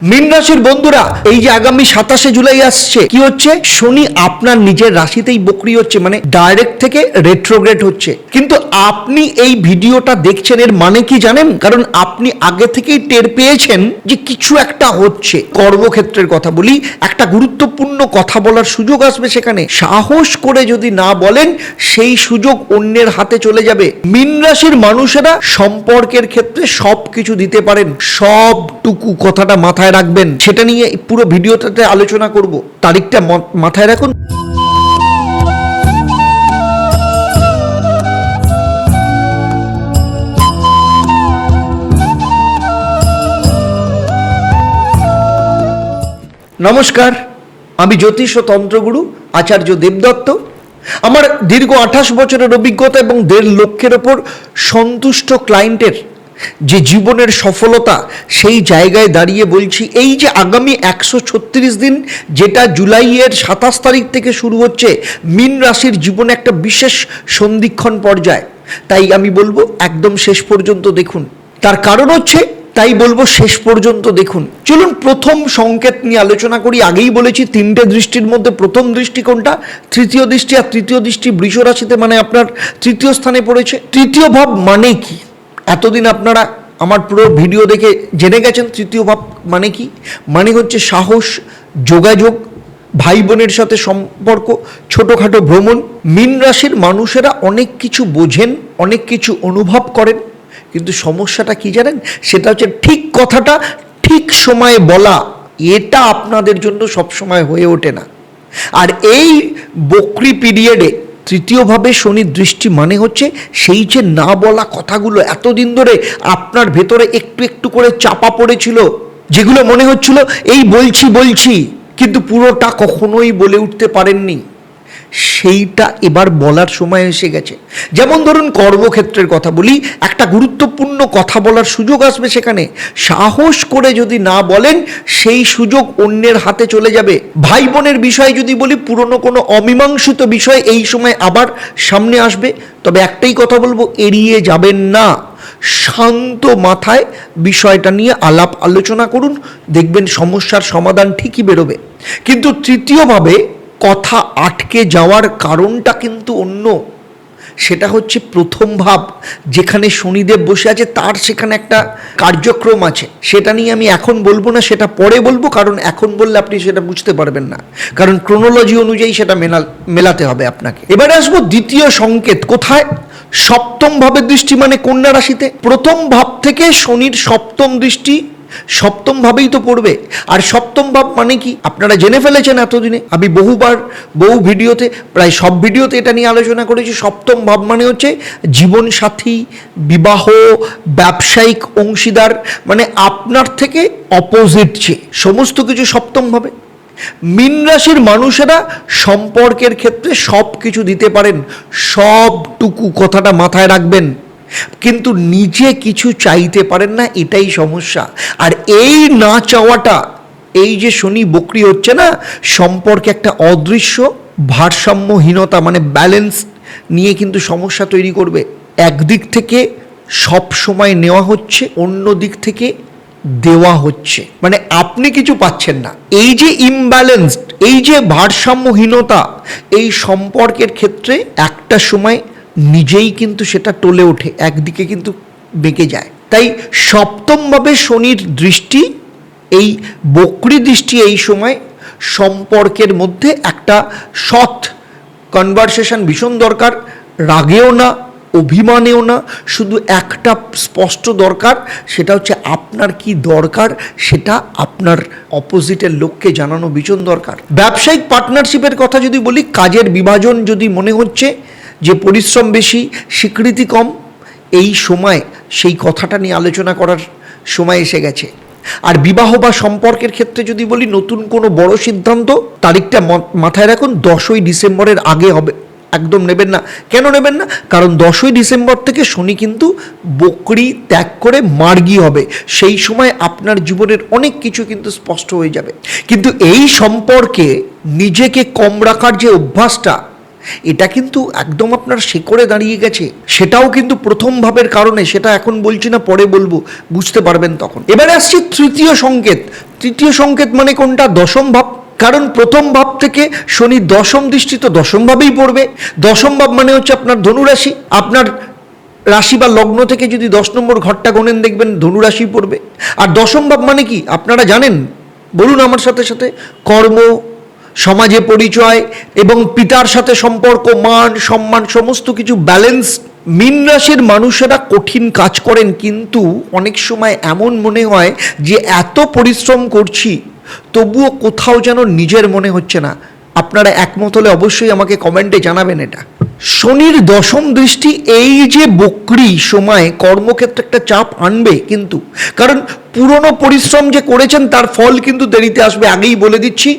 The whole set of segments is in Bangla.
মীন রাশির বন্ধুরা, এই যে আগামী 27শে জুলাই আসছে, কি হচ্ছে? শনি আপনার নিজের রাশিতেই বক্রি হচ্ছে, মানে ডাইরেক্ট থেকে রেট্রোগ্রেড হচ্ছে। কিন্তু আপনি এই ভিডিওটা দেখছেন, এর মানে কি জানেন? কারণ আপনি আগে থেকেই টের পেয়েছেন যে কিছু একটা হচ্ছে। কর্মক্ষেত্রের কথা বলি, একটা গুরুত্বপূর্ণ কথা বলার সুযোগ আসবে, সেখানে সাহস করে যদি না বলেন সেই সুযোগ অন্যের হাতে চলে যাবে। মীন রাশির মানুষেরা সম্পর্কের ক্ষেত্রে সবকিছু দিতে পারেন, সবটুকু কথাটা মাথায় রাখবেন। সেটা নিয়ে পুরো ভিডিওটাতে আলোচনা করব। তারিখটা মাথায় রাখুন। নমস্কার, আমি জ্যোতিষ ও তন্ত্রগুরু আচার্য দেবদত্ত। আমার দীর্ঘ 28 বছরের অভিজ্ঞতা এবং 1.5 লক্ষের ওপর সন্তুষ্ট ক্লায়েন্টের যে জীবনের সফলতা, সেই জায়গায় দাঁড়িয়ে বলছি, এই যে আগামী 136 দিন, যেটা জুলাইয়ের 27 তারিখ থেকে শুরু হচ্ছে, মীন রাশির জীবনে একটা বিশেষ সন্ধিক্ষণ পর্যায়। তাই আমি বলবো একদম শেষ পর্যন্ত দেখুন। তার কারণ হচ্ছে, তাই বলবো শেষ পর্যন্ত দেখুন। চলুন প্রথম সংকেত নিয়ে আলোচনা করি। আগেই বলেছি 3টে দৃষ্টির মধ্যে প্রথম দৃষ্টি কোনটা? তৃতীয় দৃষ্টি। আর তৃতীয় দৃষ্টি বৃষ রাশিতে, মানে আপনার তৃতীয় স্থানে পড়েছে। তৃতীয় ভাব মানে কি? এতদিন আপনারা আমার পুরো ভিডিও দেখে জেনে গেছেন তৃতীয় ভাব মানে কি। মানে হচ্ছে সাহস, যোগাযোগ, ভাই বোনের সাথে সম্পর্ক, ছোটোখাটো ভ্রমণ। মীন রাশির মানুষেরা অনেক কিছু বোঝেন, অনেক কিছু অনুভব করেন, কিন্তু সমস্যাটা কি জানেন? সেটা হচ্ছে ঠিক কথাটা ঠিক সময়ে বলা। এটা আপনাদের জন্য সবসময় হয়ে ওঠে না। আর এই বক্রি পিরিয়ডে তৃতীয়ভাবে শনির দৃষ্টি মানে হচ্ছে সেই যে না বলা কথাগুলো এতদিন ধরে আপনার ভেতরে একটু একটু করে চাপা পড়েছিল, যেগুলো মনে হচ্ছিল এই বলছি কিন্তু পুরোটা কখনোই বলে উঠতে পারেননি, সেইটা এবার বলার সময় এসে গেছে। যেমন ধরুন কর্মক্ষেত্রের কথা বলি, একটা গুরুত্বপূর্ণ কথা বলার সুযোগ আসবে, সেখানে সাহস করে যদি না বলেন সেই সুযোগ অন্যের হাতে চলে যাবে। ভাই বোনের বিষয়ে যদি বলি, পুরনো কোনো অমীমাংসিত বিষয় এই সময় আবার সামনে আসবে। তবে একটাই কথা বলবো, এড়িয়ে যাবেন না। শান্ত মাথায় বিষয়টা নিয়ে আলাপ আলোচনা করুন, দেখবেন সমস্যার সমাধান ঠিকই বেরোবে। কিন্তু তৃতীয়ভাবে কথা আটকে যাওয়ার কারণটা কিন্তু অন্য। সেটা হচ্ছে প্রথম ভাব, যেখানে শনিদেব বসে আছে, তার সেখানে একটা কার্যক্রম আছে। সেটা নিয়ে আমি এখন বলবো না, সেটা পরে বলবো, কারণ এখন বললে আপনি সেটা বুঝতে পারবেন না, কারণ ক্রোনোলজি অনুযায়ী সেটা মেলাতে হবে আপনাকে। এবারে আসবো দ্বিতীয় সংকেত। কোথায়? সপ্তম ভাবের দৃষ্টি, মানে কন্যা রাশিতে। প্রথম ভাব থেকে শনির সপ্তম দৃষ্টি সপ্তম ভাবেই তো পড়বে। আর সপ্তম ভাব মানে কি আপনারা জেনে ফেলেছেন এতদিনে। আমি বহু ভিডিওতে, প্রায় সব ভিডিওতে এটা নিয়ে আলোচনা করেছি। সপ্তম ভাব মানে হচ্ছে জীবন সাথী, বিবাহ, ব্যবসায়িক অংশীদার, মানে আপনার থেকে অপোজিট যে সমস্ত কিছু সপ্তম ভাবে। মীন রাশির মানুষেরা সম্পর্কের ক্ষেত্রে সব কিছু দিতে পারেন, সবটুকু কথাটা মাথায় রাখবেন, কিন্তু নিজে কিছু চাইতে পারেন না, এটাই সমস্যা। আর এই না চাওয়াটা, এই যে শনি বক্রি হচ্ছে না, সম্পর্কে একটা অদৃশ্য ভারসাম্যহীনতা, মানে ব্যালেন্স নিয়ে কিন্তু সমস্যা তৈরি করবে। একদিক থেকে সব সময় নেওয়া হচ্ছে, অন্য দিক থেকে দেওয়া হচ্ছে, মানে আপনি কিছু পাচ্ছেন না। এই যে ইমব্যালেন্সড, এই যে ভারসাম্যহীনতা, এই সম্পর্কের ক্ষেত্রে একটা সময় নিজেই কিন্তু সেটা টলে ওঠে, একদিকে কিন্তু বেঁকে যায়। তাই সপ্তমভাবে শনির দৃষ্টি, এই বক্রি দৃষ্টি, এই সময় সম্পর্কের মধ্যে একটা সৎ কনভারসেশন ভীষণ দরকার। রাগেও না, অভিমানেও না, শুধু একটা স্পষ্ট দরকার, সেটা হচ্ছে আপনার কি দরকার সেটা আপনার অপোজিটের লোককে জানানো ভীষণ দরকার। ব্যবসায়িক পার্টনারশিপের কথা যদি বলি, কাজের বিভাজন যদি মনে হচ্ছে যে পরিশ্রম বেশি, স্বীকৃতি কম, এই সময় সেই কথাটা নিয়ে আলোচনা করার সময় এসে গেছে। আর বিবাহ বা সম্পর্কের ক্ষেত্রে যদি বলি, নতুন কোনো বড় সিদ্ধান্ত, তারিখটা মাথায় রাখুন, 10ই ডিসেম্বরের আগে হবে। একদম নেবেন না। কেন নেবেন না? কারণ 10ই ডিসেম্বর থেকে শনি কিন্তু বক্রি ত্যাগ করে মার্গী হবে। সেই সময় আপনার জীবনের অনেক কিছু কিন্তু স্পষ্ট হয়ে যাবে। কিন্তু এই সম্পর্কে নিজেকে কম রাখার যে অভ্যাসটা, এটা কিন্তু একদম আপনার শেকড়ে দাঁড়িয়ে গেছে। সেটাও কিন্তু প্রথম ভাবের কারণে, সেটা এখন বলছি না, পরে বলবো, বুঝতে পারবেন তখন। এবারে আসছি তৃতীয় সংকেত। তৃতীয় সংকেত মানে কোনটা? দশম ভাব। কারণ প্রথম ভাব থেকে শনি দশম দৃষ্টি তো দশম ভাবেই পড়বে। দশম ভাব মানে হচ্ছে আপনার ধনুরাশি। আপনার রাশি বা লগ্ন থেকে যদি 10 নম্বর ঘরটা গোনেন, দেখবেন ধনুরাশি পড়বে। আর দশম ভাব মানে কি আপনারা জানেন? বলুন আমার সাথে সাথে। কর্ম, সমাজে পরিচয় এবং পিতার সাথে সম্পর্ক, মান সম্মান, সমস্ত কিছু ব্যালেন্স। মীন রাশির মানুষেরা কঠিন কাজ করেন, কিন্তু অনেক সময় এমন মনে হয় যে এত পরিশ্রম করছি তবুও কোথাও যেন নিজের মনে হচ্ছে না। আপনারা একমত হলে অবশ্যই আমাকে কমেন্টে জানাবেন এটা। শনির দশম দৃষ্টি এই যে বক্রি সময় কর্মক্ষেত্রে একটা চাপ আনবে, কিন্তু কারণ পুরনো পরিশ্রম যে করেছেন তার ফল কিন্তু দেরিতে আসবে, আগেই বলে দিচ্ছি।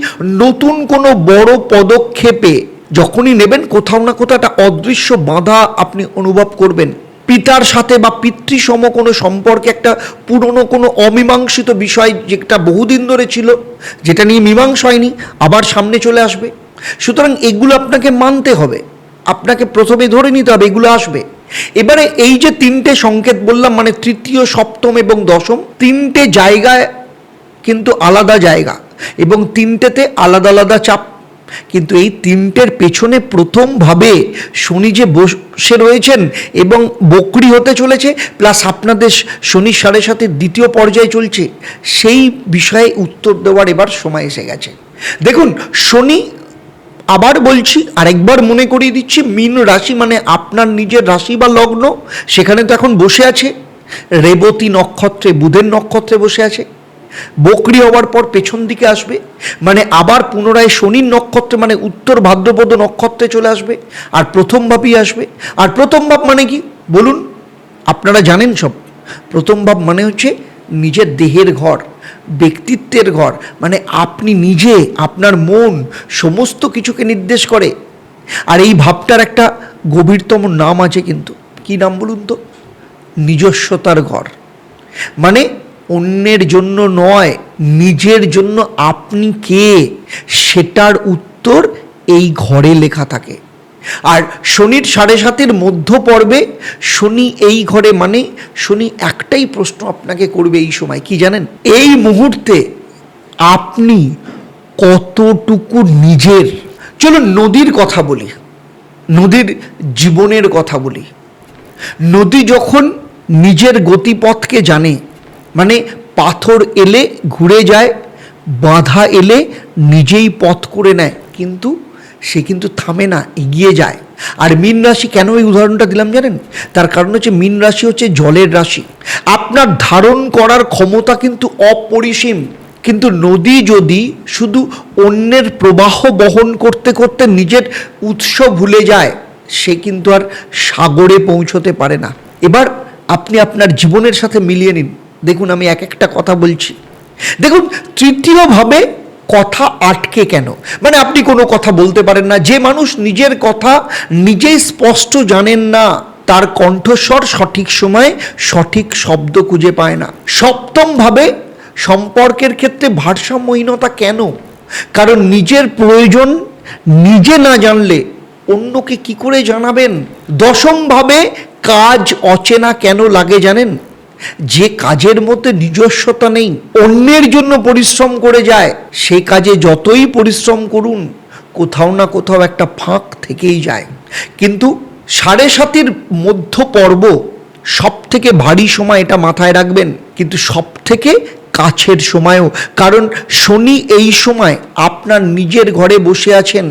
নতুন কোনো বড় পদক্ষেপে যখনই নেবেন, কোথাও না কোথাও একটা অদৃশ্য বাধা আপনি অনুভব করবেন। পিতার সাথে বা পিতৃসম কোনো সম্পর্কে একটা পুরনো কোনো অমীমাংসিত বিষয় যেটা বহুদিন ধরে ছিল, যেটা নিয়ে মীমাংসা হয়নি, আবার সামনে চলে আসবে। সুতরাং এগুলো আপনাকে মানতে হবে, আপনাকে প্রথমে ধরে নিতে হবে, এগুলো আসবে। এবারে এই যে তিনটে সংকেত বললাম, মানে তৃতীয়, সপ্তম এবং দশম, তিনটে জায়গায় কিন্তু আলাদা জায়গা এবং তিনটেতে আলাদা আলাদা চাপ। কিন্তু এই তিনটের পেছনে প্রথমভাবে শনি যে বসে রয়েছেন এবং বক্রি হতে চলেছে, প্লাস আপনাদের শনি 7.5 দ্বিতীয় পর্যায়ে চলছে, সেই বিষয়ে উত্তর দেওয়ার এবার সময় এসে গেছে। দেখুন, শনি, আবার বলছি, আরেকবার মনে করিয়ে দিচ্ছি, মীন রাশি মানে আপনার নিজের রাশি বা লগ্ন, সেখানে তো এখন বসে আছে রেবতী নক্ষত্রে, বুধের নক্ষত্রে বসে আছে। বকরি হওয়ার পর পেছন দিকে আসবে, মানে আবার পুনরায় শনির নক্ষত্রে, মানে উত্তর ভাদ্রপদ নক্ষত্রে চলে আসবে, আর প্রথম ভাবই আসবে। আর প্রথম ভাব মানে কি বলুন? আপনারা জানেন সব। প্রথম ভাব মানে হচ্ছে নিজের দেহের ঘর, ব্যক্তিত্বের ঘর, মানে আপনি নিজে, আপনার মন, সমস্ত কিছুকে নির্দেশ করে। আর এই ভাবটার একটা গভীরতম নাম আছে, কিন্তু কি নাম বলুন তো? নিজস্বতার ঘর। মানে অন্যের জন্য নয়, নিজের জন্য আপনি কে, সেটার উত্তর এই ঘরে লেখা থাকে। আর শনির 7.5 মধ্য পর্বে শনি এই ঘরে, মানে শনি একটাই প্রশ্ন আপনাকে করবে এই সময়, কি জানেন? এই মুহূর্তে আপনি কতটুকু নিজের। চলুন নদীর কথা বলি, নদীর জীবনের কথা বলি। নদী যখন নিজের গতিপথকে জানে, মানে পাথর এলে ঘুরে যায়, বাধা এলে নিজেই পথ করে নেয়, কিন্তু সে কিন্তু থামে না, এগিয়ে যায়। আর মীন রাশি, কেন এই উদাহরণটা দিলাম জানেন? তার কারণ হচ্ছে মীন রাশি হচ্ছে জলের রাশি। আপনার ধারণ করার ক্ষমতা কিন্তু অপরিসীম, কিন্তু নদী যদি শুধু অন্যের প্রবাহ বহন করতে করতে নিজের উৎস ভুলে যায়, সে কিন্তু আর সাগরে পৌঁছতে পারে না। এবার আপনি আপনার জীবনের সাথে মিলিয়ে নিন, দেখুন আমি এক একটা কথা বলছি। দেখুন, তৃতীয়ভাবে কথা আটকে কেন, মানে আপনি কোনো কথা বলতে পারেন না। যে মানুষ নিজের কথা নিজেই স্পষ্ট জানেন না, তার কণ্ঠস্বর সঠিক সময়ে সঠিক শব্দ খুঁজে পায় না। সপ্তমভাবে সম্পর্কের ক্ষেত্রে ভারসাম্যহীনতা কেন? কারণ নিজের প্রয়োজন নিজে না জানলে অন্যকে কি করে জানাবেন? দশমভাবে কাজ অচেনা কেন লাগে জানেন? যে কাজের মধ্যে নিজস্বতা নেই, অন্যের জন্য পরিশ্রম করে যায়, সে কাজে যতই পরিশ্রম করুন কোথাও না কোথাও একটা ফাঁক থেকেই যায়। কিন্তু 7.5 মধ্য পর্ব সব থেকে ভারী সময়, এটা মাথায় রাখবেন, কিন্তু সব থেকে কাছের সময়ও। কারণ শনি এই সময় আপনার নিজের ঘরে বসে আছেন,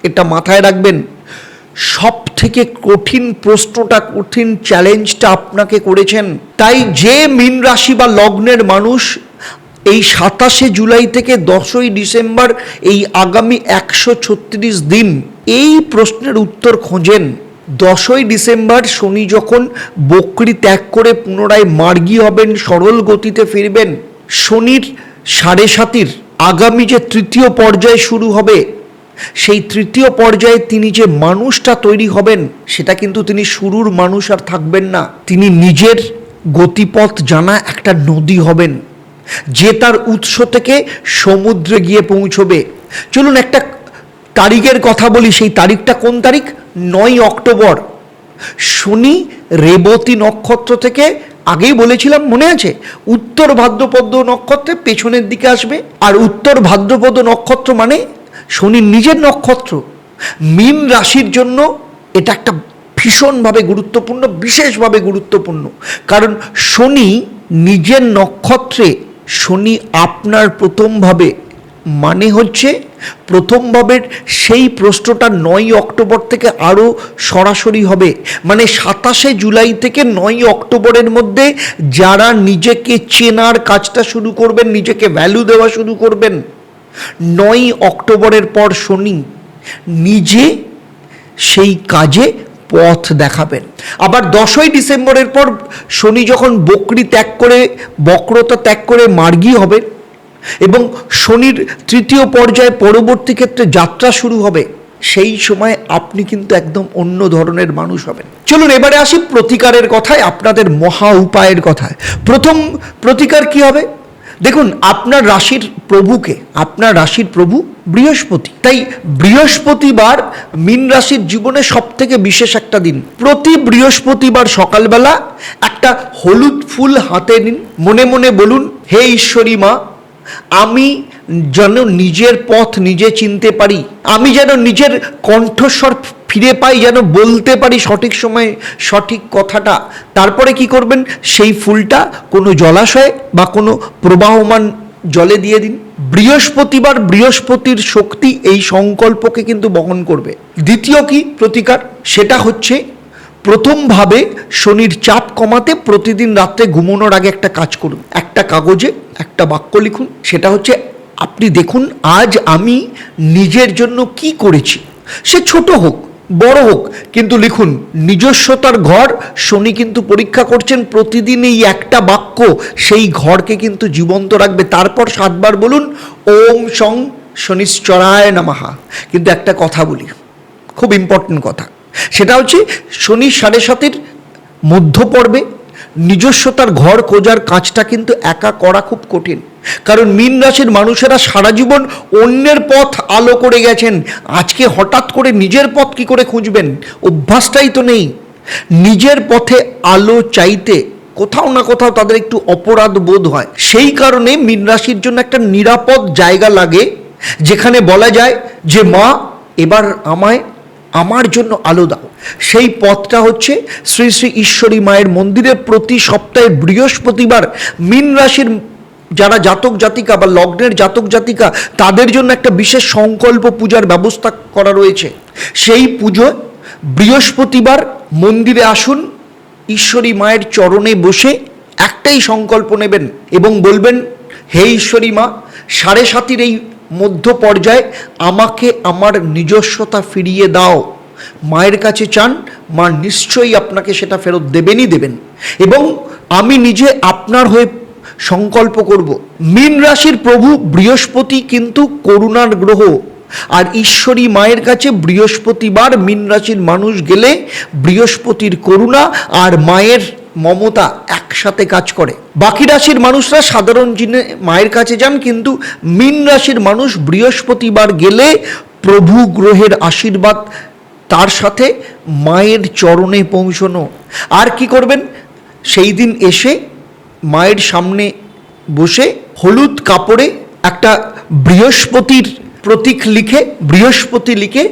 এটা মাথায় রাখবেন। সব থেকে কঠিন প্রশ্নটা, কঠিন চ্যালেঞ্জটা আপনাকে করেছেন। তাই যে মীন রাশি বা লগ্নের মানুষ এই 27 জুলাই থেকে 10ই ডিসেম্বর, এই আগামী 136 দিন এই প্রশ্নের উত্তর খোঁজেন। 10ই ডিসেম্বর শনি যখন বক্রি ত্যাগ করে পুনরায় মার্গী হবেন, সরল গতিতে ফিরবেন, শনির 7.5 আগামী যে তৃতীয় পর্যায় শুরু হবে, সেই তৃতীয় পর্যায়ে তিনি যে মানুষটা তৈরি হবেন, সেটা কিন্তু তিনি শুরুর মানুষ আর থাকবেন না। তিনি নিজের গতিপথ জানা একটা নদী হবেন, যে তার উৎস থেকে সমুদ্রে গিয়ে পৌঁছবে। চলুন একটা তারিখের কথা বলি, সেই তারিখটা কোন তারিখ? 9 অক্টোবর। শনি রেবতী নক্ষত্র থেকে, আগেই বলেছিলাম মনে আছে, উত্তর ভাদ্রপদ নক্ষত্রের পেছনের দিকে আসবে। আর উত্তর ভাদ্রপদ নক্ষত্র মানে শনির নিজের নক্ষত্র। মীন রাশির জন্য এটা একটা ভীষণভাবে গুরুত্বপূর্ণ, বিশেষভাবে গুরুত্বপূর্ণ, কারণ শনি নিজের নক্ষত্রে, শনি আপনার প্রথমভাবে, মানে হচ্ছে প্রথম ভাবের সেই প্রশ্নটা 9 অক্টোবর থেকে আরও সরাসরি হবে। মানে 27শে জুলাই থেকে 9 অক্টোবরের মধ্যে যারা নিজেকে চেনার কাজটা শুরু করবেন, নিজেকে ভ্যালু দেওয়া শুরু করবেন, 9 অক্টোবরের পর শনি নিজে সেই কাজে পথ দেখাবেন। আবার 10ই ডিসেম্বরের পর শনি যখন বক্রি ত্যাগ করে, বক্রতা ত্যাগ করে মার্গী হবে এবং শনির তৃতীয় পর্যায়ে পরবর্তী ক্ষেত্রে যাত্রা শুরু হবে, সেই সময় আপনি কিন্তু একদম অন্য ধরনের মানুষ হবেন। চলুন এবারে আসি প্রতিকারের কথায়, আপনাদের মহা উপায়ের কথায়। প্রথম প্রতিকার কি হবে? দেখুন, আপনার রাশির প্রভুকে, আপনার রাশির প্রভু বৃহস্পতি। তাই বৃহস্পতিবার মীন রাশির জীবনে সব থেকে বিশেষ একটা দিন। প্রতি বৃহস্পতিবার সকালবেলা একটা হলুদ ফুল হাতে নিন, মনে মনে বলুন, হে ঈশ্বরী মা, আমি যেন নিজের পথ নিজে চিনতে পারি, আমি যেন নিজের কণ্ঠস্বর ফিরে পাই, যেন বলতে পারি সঠিক সময়ে সঠিক কথাটা। তারপরে কি করবেন? সেই ফুলটা কোনো জলাশয়ে বা কোনো প্রবাহমান জলে দিয়ে দিন। বৃহস্পতিবার, বৃহস্পতির শক্তি এই সংকল্পকে কিন্তু বহন করবে। দ্বিতীয় কি প্রতিকার? সেটা হচ্ছে, প্রথমভাবে শনির চাপ কমাতে প্রতিদিন রাত্রে ঘুমানোর আগে একটা কাজ করুন। একটা কাগজে একটা বাক্য লিখুন। সেটা হচ্ছে, আপনি দেখুন আজ আমি নিজের জন্য কি করেছি। সে ছোট হোক বড় হোক, কিন্তু লিখুন। নিজস্বতার ঘর শনি কিন্তু পরীক্ষা করছেন। প্রতিদিন এই একটা বাক্য সেই ঘরকে কিন্তু জীবন্ত রাখবে। তারপর 7 বার বলুন, ওম শং শনিশ্চরায় নমঃ। কিন্তু একটা কথা বলি, খুব ইম্পর্টেন্ট কথা, সেটা হচ্ছে শনি 7.5-এর মধ্য পর্বে নিজস্বতার ঘর খোঁজার কাজটা কিন্তু একা করা খুব কঠিন। কারণ মীন রাশির মানুষেরা সারা জীবন অন্যের পথ আলো করে গেছেন। আজকে হঠাৎ করে নিজের পথ কি করে খুঁজবেন? অভ্যাসটাই তো নেই। নিজের পথে আলো চাইতে কোথাও না কোথাও তাদের একটু অপরাধ বোধ হয়। সেই কারণে মীন রাশির জন্য একটা নিরাপদ জায়গা লাগে, যেখানে বলা যায় যে মা, এবার আমায় আমার জন্য আলো দাও। সেই পথটা হচ্ছে শ্রী শ্রী ঈশ্বরী মায়ের মন্দিরে প্রতি সপ্তাহে বৃহস্পতিবার মীন রাশির যারা জাতক জাতিকা বা লগ্নের জাতক জাতিকা, তাদের জন্য একটা বিশেষ সংকল্প পূজার ব্যবস্থা করা রয়েছে। সেই পুজো বৃহস্পতিবার মন্দিরে আসুন, ঈশ্বরী মায়ের চরণে বসে একটাই সংকল্প নেবেন এবং বলবেন, হে ঈশ্বরী মা, 7.5-এর এই মধ্য পর্যায়ে আমাকে আমার নিজস্বতা ফিরিয়ে দাও। মায়ের কাছে চান, মা নিশ্চয়ই আপনাকে সেটা ফেরত দেবেনই দেবেন। এবং আমি নিজে আপনার হয়ে সংকল্প করব। মীন রাশির প্রভু বৃহস্পতি কিন্তু করুণার গ্রহ, আর ঈশ্বরী মায়ের কাছে বৃহস্পতিবার মীন রাশির মানুষ গেলে বৃহস্পতির করুণা আর মায়ের মমতা একসাথে কাজ করে। বাকি রাশির মানুষরা সাধারণ দিনে মায়ের কাছে যান, কিন্তু মীন রাশির মানুষ বৃহস্পতিবার গেলে প্রভু গ্রহের আশীর্বাদ, তার সাথে মায়ের চরণে পৌঁছনো। আর কি করবেন? সেই দিন এসে মায়ের সামনে বসে হলুদ কাপড়ে একটা বৃহস্পতির প্রতীক লিখে, বৃহস্পতি লিখে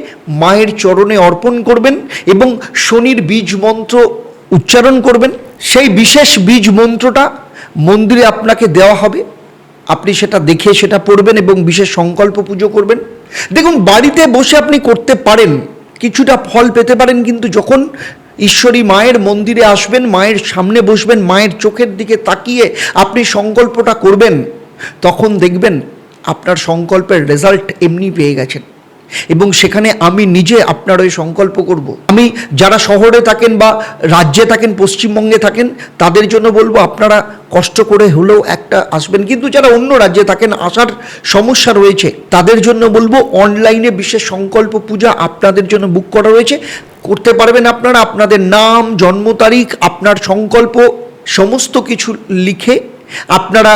মায়ের চরণে অর্পণ করবেন এবং শনির বীজ মন্ত্র উচ্চারণ করবেন। সেই বিশেষ বীজ মন্ত্রটা মন্দিরে আপনাকে দেওয়া হবে, আপনি সেটা দেখে সেটা পড়বেন এবং বিশেষ সংকল্প পুজো করবেন। দেখুন, বাড়িতে বসে আপনি করতে পারেন, কিছুটা ফল পেতে পারেন, কিন্তু যখন ঈশ্বরী মায়ের মন্দিরে আসবেন, মায়ের সামনে বসবেন, মায়ের চোখের দিকে তাকিয়ে আপনি সংকল্পটা করবেন, তখন দেখবেন আপনার সংকল্পের রেজাল্ট এমনি পেয়ে গেছেন। এবং সেখানে আমি নিজে আপনার ওই সংকল্প করব। আমি যারা শহরে থাকেন বা রাজ্যে থাকেন, পশ্চিমবঙ্গে থাকেন, তাদের জন্য বলবো আপনারা কষ্ট করে হলেও একটা আসবেন। কিন্তু যারা অন্য রাজ্যে থাকেন, আসার সমস্যা রয়েছে, তাদের জন্য বলবো অনলাইনে বিশেষ সংকল্প পূজা আপনাদের জন্য বুক করা রয়েছে, করতে পারবেন। আপনারা আপনাদের নাম, জন্ম তারিখ, আপনার সংকল্প সমস্ত কিছু লিখে আপনারা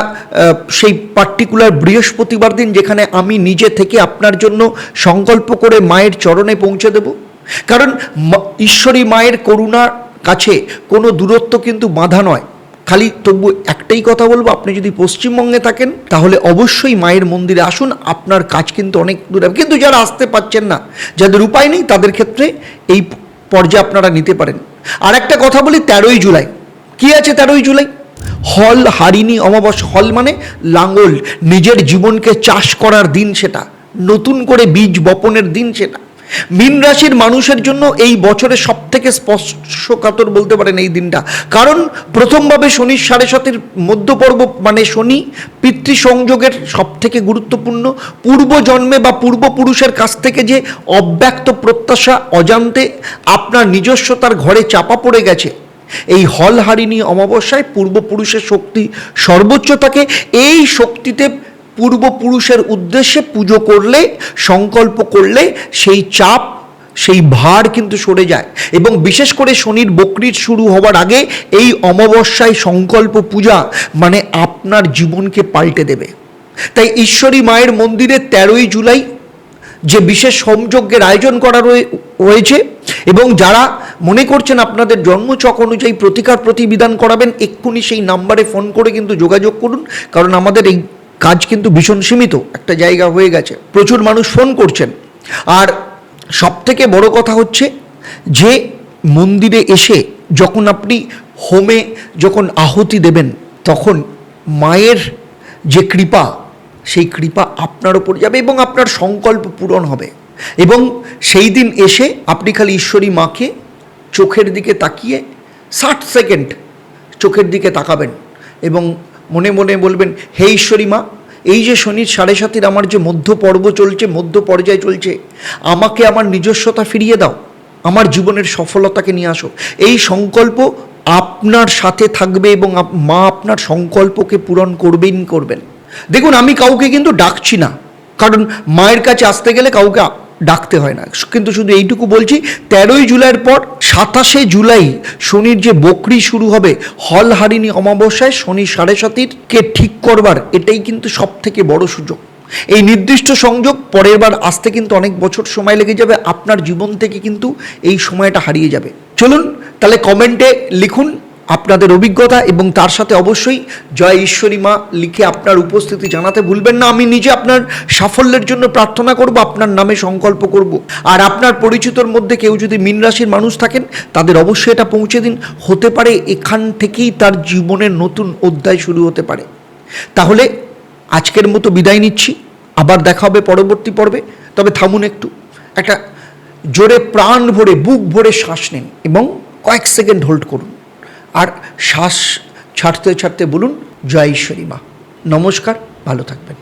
সেই পার্টিকুলার বৃহস্পতিবার দিন, যেখানে আমি নিজে থেকে আপনার জন্য সংকল্প করে মায়ের চরণে পৌঁছে দেব। কারণ ঈশ্বরী মায়ের করুণার কাছে কোনো দূরত্ব কিন্তু বাধা নয়। খালি তবু একটাই কথা বলবো, আপনি যদি পশ্চিমবঙ্গে থাকেন তাহলে অবশ্যই মায়ের মন্দিরে আসুন, আপনার কাজ কিন্তু অনেক দূরে। কিন্তু যারা আসতে পারছেন না, যাদের উপায় নেই, তাদের ক্ষেত্রে এই পর্যায়ে আপনারা নিতে পারেন। আর একটা কথা বলি, 13ই জুলাই কি আছে? 13ই জুলাই হল হারিণী অমাবস্যা। হল মানে লাঙ্গল, নিজের জীবনকে চাষ করার দিন, সেটা নতুন করে বীজ বপনের দিন। সেটা মীন রাশির মানুষের জন্য এই বছরের সব থেকে স্পর্শকাতর বলতে পারেন এই দিনটা। কারণ প্রথমভাবে শনির 7.5 মধ্যপর্ব, মানে শনি পিতৃ সংযোগের সব থেকে গুরুত্বপূর্ণ। পূর্বজন্মে বা পূর্বপুরুষের কাছ থেকে যে অব্যক্ত প্রত্যাশা অজান্তে আপনার নিজস্বতার ঘরে চাপা পড়ে গেছে, এই হল হারিণী অমাবস্যায় পূর্বপুরুষের শক্তি সর্বোচ্চ থাকে। এই শক্তিতে পূর্বপুরুষের উদ্দেশ্যে পুজো করলে, সংকল্প করলে সেই চাপ, সেই ভার কিন্তু সরে যায়। এবং বিশেষ করে শনির বক্রির শুরু হওয়ার আগে এই অমাবস্যায় সংকল্প পূজা মানে আপনার জীবনকে পাল্টে দেবে। তাই ঈশ্বরী মায়ের মন্দিরে 13ই জুলাই যে বিশেষ হোমযজ্ঞের আয়োজন করা হয়েছে, এবং যারা মনে করছেন আপনাদের জন্মচক অনুযায়ী প্রতিকার প্রতিবিধান করাবেন, এক্ষুনি সেই নাম্বারে ফোন করে কিন্তু যোগাযোগ করুন। কারণ আমাদের এই কাজ কিন্তু ভীষণ সীমিত একটা জায়গা হয়ে গেছে, প্রচুর মানুষ ফোন করছেন। আর সবথেকে বড় কথা হচ্ছে যে মন্দিরে এসে যখন আপনি হোমে যখন আহুতি দেবেন, তখন মায়ের যে কৃপা, সেই কৃপা আপনার ওপর যাবে এবং আপনার সংকল্প পূরণ হবে। এবং সেই দিন এসে আপনি খালি ঈশ্বরী মাকে চোখের দিকে তাকিয়ে 60 সেকেন্ড চোখের দিকে তাকাবেন এবং মনে মনে বলবেন, হে ঈশ্বরী মা, এই যে শনির 7.5 আমার যে মধ্য পর্ব চলছে, মধ্য পর্যায়ে চলছে, আমাকে আমার নিজস্বতা ফিরিয়ে দাও, আমার জীবনের সফলতাকে নিয়ে আসো। এই সংকল্প আপনার সাথে থাকবে এবং মা আপনার সংকল্পকে পূরণ করবেন। দেখুন, আমি কাউকে কিন্তু ডাকছি না, কারণ মায়ের কাছে আসতে গেলে কাউকে ডাকতে হয় না। কিন্তু শুধু এইটুকু বলছি, 13ই জুলাইয়ের পর 27শে জুলাই শনির যে বকরি শুরু হবে, হল হারিণী অমাবস্যায় শনি 7.5কে ঠিক করবার, এটাই কিন্তু সব থেকে বড় সুযোগ। এই নির্দিষ্ট সংযোগ পরের বার আসতে কিন্তু অনেক বছর সময় লেগে যাবে, আপনার জীবন থেকে কিন্তু এই সময়টা হারিয়ে যাবে। চলুন তাহলে কমেন্টে লিখুন আপনাদের অভিজ্ঞতা, এবং তার সাথে অবশ্যই জয় ঈশ্বরী মা লিখে আপনার উপস্থিতি জানাতে ভুলবেন না। আমি নিজে আপনার সাফল্যের জন্য প্রার্থনা করব, আপনার নামে সংকল্প করব। আর আপনার পরিচিতর মধ্যে কেউ যদি মীন রাশির মানুষ থাকেন, তাদের অবশ্যই এটা পৌঁছে দিন। হতে পারে এখান থেকেই তার জীবনের নতুন অধ্যায় শুরু হতে পারে। তাহলে আজকের মতো বিদায় নিচ্ছি, আবার দেখা হবে পরবর্তী পর্বে। তবে থামুন একটু, একটা জোরে প্রাণ ভরে বুক ভরে শ্বাস নিন এবং কয়েক সেকেন্ড হোল্ড করুন, আর শ্বাস ছাড়তে ছাড়তে বলুন, জয় ঈশ্বরী মা। নমস্কার, ভালো থাকবেন।